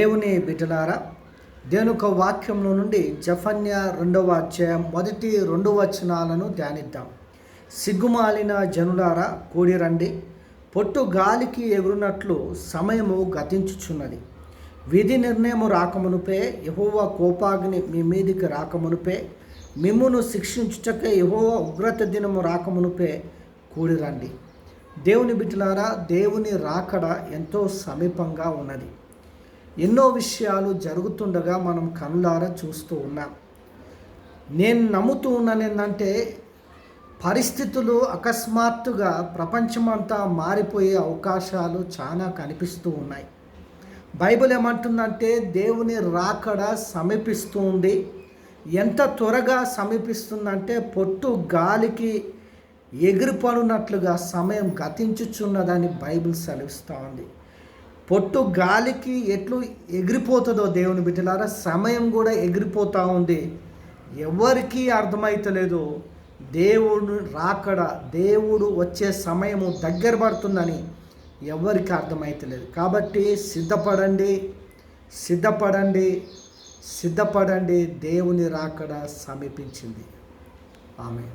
దేవుని బిడ్డలారా, దేవుని యొక్క వాక్యంలో నుండి జెఫన్యా 2వ అధ్యాయం 1-2 వచనాలను ధ్యానిద్దాం. సిగ్గుమాలిన జనులారా కూడిరండి, పొట్టు గాలికి ఎగురునట్లు సమయము గతించుచున్నది. విధి నిర్ణయము రాకమునుపే, యెహోవా కోపాగ్ని మీ మీదికి రాకమునుపే, మిమ్మును శిక్షించుటకే యెహోవా ఉగ్రత దినము రాకమునుపే కూడిరండి. దేవుని బిడ్డలారా, దేవుని రాకడ ఎంతో సమీపంగా ఉన్నది. ఎన్నో విషయాలు జరుగుతుండగా మనం కనులారా చూస్తూ ఉన్నాం. నేను నమ్ముతూ ఉన్నాను ఏంటంటే, పరిస్థితులు అకస్మాత్తుగా ప్రపంచమంతా మారిపోయే అవకాశాలు చాలా కనిపిస్తూ ఉన్నాయి. బైబిల్ ఏమంటుందంటే, దేవుని రాకడ సమీపిస్తూ ఉంది. ఎంత త్వరగా సమీపిస్తుందంటే, పొట్టు గాలికి ఎగిరిపడినట్లుగా సమయం గతించుచున్నదని బైబిల్ సెలవిస్తూ ఉంది. పొట్టు గాలికి ఎట్లు ఎగిరిపోతుందో దేవుని బిడ్డలారా, సమయం కూడా ఎగిరిపోతూ ఉంది. ఎవరికీ అర్థమైతలేదు. దేవుడు రాకడ, దేవుడు వచ్చే సమయము దగ్గర పడుతుందని ఎవరికి అర్థమైతలేదు. కాబట్టి సిద్ధపడండి, సిద్ధపడండి, సిద్ధపడండి. దేవుని రాకడ సమీపించింది. ఆమేన్.